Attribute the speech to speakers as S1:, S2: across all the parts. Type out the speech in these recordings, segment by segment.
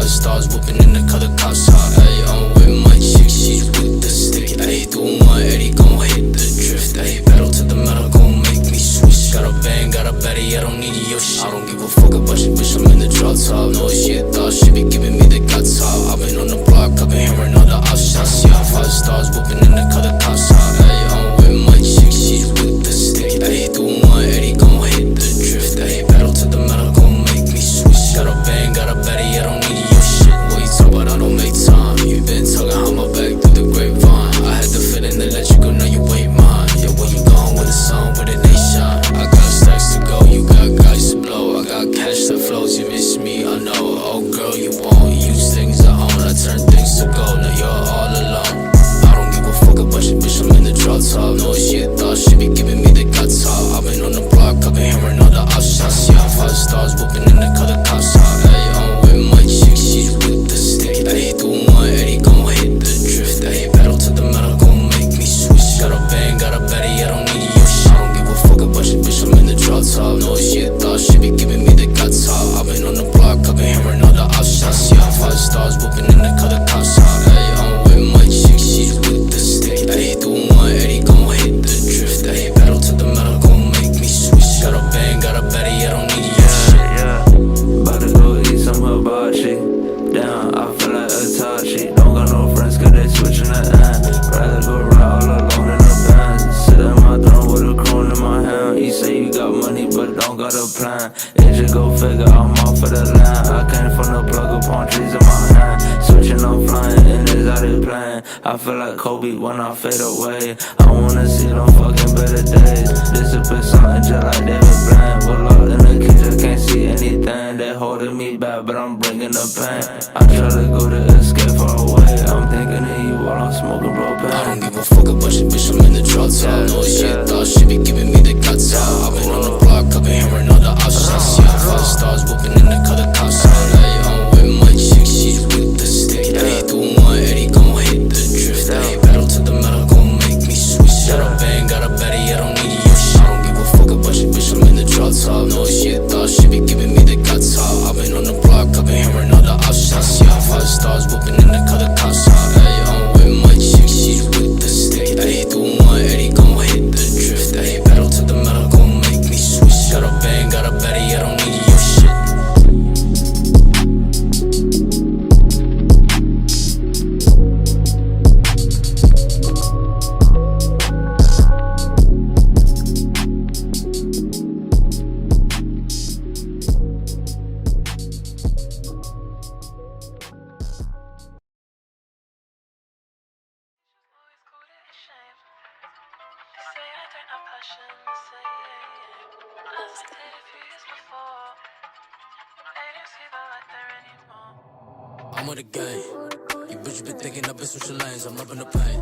S1: Stars whooping in the color cops hot. Ay, I'm with my chick, she's with the stick. Ay, doing my drop top. No shit, thought she be giving me the guts up. I've been on the block, I've been hearing all the upshots. Yeah, 5 stars whooping in the color cops out. Hey, I'm with my chick, she's with the stick. Hey, do one Eddie, gon' hit the drift. Hey, pedal to the metal, gon' make me switch. Got a bang, got a Betty, I don't need your shit. What you talk about, I don't make time. You been talking how my back through the grapevine. I had the feeling that let you go, now you ain't mine. Yeah, where you gone with a song, with a nation? I got stacks to go, you got guys to blow. I got cash that flows, you miss me, I know. Oh girl, you won't use things I own. I turn things to gold, now you're all alone. I don't give a fuck about your bitch, I'm in the drop top. No shit, thought she be giving me the guts up. I've been on the block, I've been hearing all the upshots. Yeah, 5 stars whooping in the color cops out. Hey, I'm with my chick, she's with the stick. Hey, do one Eddie, gon' hit the drift. Hey, pedal to the metal, gon' make me switch. Got a bang, got a Betty, I don't need your shit. I don't give a fuck about your bitch, I'm in the drop top. No shit, thought she be giving me the guts up. I've been on the block, I've been hearing all the upshots. Yeah, 5 stars whooping in the color cops out. Hey, I'm with my chick, she's with the stick. Hey, do one Eddie, gon' hit the drift. Hey, pedal to the metal, gon' make me switch. Got a bang, got a Betty, I don't need your shit.
S2: Yeah, about to go eat some hibachi. Damn, I feel like Itachi. Don't got no friends cause they switching the end. Rather go ride all alone in the band. Sit in my throne with a crown in my hand. You say you got money but don't got a plan. It just go figure, I'm out for the land. I came from the plug of palm trees in my hand. Switching, I'm flying in this out of plane. I feel like Kobe when I fade away. I wanna see them fucking better days. Disappear something just like David Blaine. We're locked in the cage, I can't see anything. They holding me back but I'm bringing the pain. I try to go to escape far away. I'm thinking of you while I'm smoking propane.
S1: I don't give a fuck about your bitch, I'm in the drop top. No shit, thought she be giving me the guts out. I've been on the block, I've been hearing all the upshots. Yeah, 5 stars whooping in the color cops out. Hey, I'm with my chick, she's with the stick. Hey, do one Eddie, gon' hit the drift. Hey, pedal to the metal, gon' make me switch. Got a bang, got a Betty, I don't need your shit. I don't give a fuck about your bitch, I'm in the drop top. No shit, thought she be giving me the guts out. I've been on the block, I've been hearing all the upshots. Yeah, 5 stars whooping in the color cops out. Hey, I'm with my chick, she's with the stick. Hey, do one Eddie, gon' hit the drift. Hey, pedal to the metal, gon' make me switch. Got a bang, got a Betty, I don't need your shit. I'm with the gang. You bitches been thinking I've been switching lanes. I'm rubbing the pain.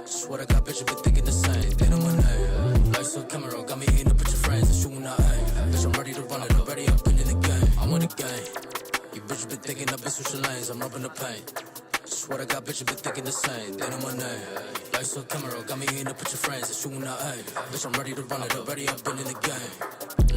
S1: Swear to God, bitches been thinking the same. They know my name. Lights on camera, got me eating up with your friends and shooting out aim. Bitch, I'm ready to run it. Already up in the game. I'm with the gang. You bitches been thinking I've been switching lanes. I'm rubbing the pain. Swear to God, bitches been thinking the same. They know my name. Lights on camera, got me eating up with your friends and shooting out aim. Bitch, I'm ready to run it. Already up in the game.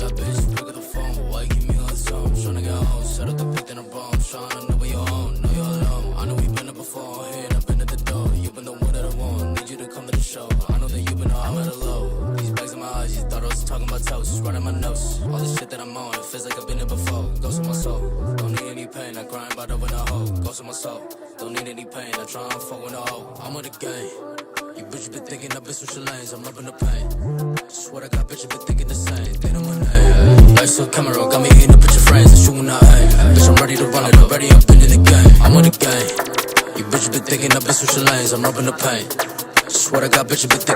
S1: La bitch, pick up the phone. Why you keep me on some? Tryna get home. Set up the pick in a bomb. Tryna know where you're on. Know you're alone. I know we've been there before. Here, I've been at the door. You've been the one that I want. Need you to come to the show. I know that you've been all I'm at a low. These bags in my eyes, you thought I was talking about toast. Writing my notes. All the shit that I'm on, it feels like I've been there before. Goes in my soul. Don't need any pain. I grind by the winner hoe. Goes in my soul. Don't need any pain. I try and fuck with a hoe. I'm with the game. You bitches been thinking I've been switching lanes. I'm rubbing the pain. Swear to God, bitches been thinking the same. They know my name. Lights on camera, got me eating up with your friends and shooting out aim. Bitch, I'm ready to run it. Already up in the game. I'm with the game. You bitches been thinking I've been switching lanes. I'm rubbing the pain. Swear to God, bitches been thinking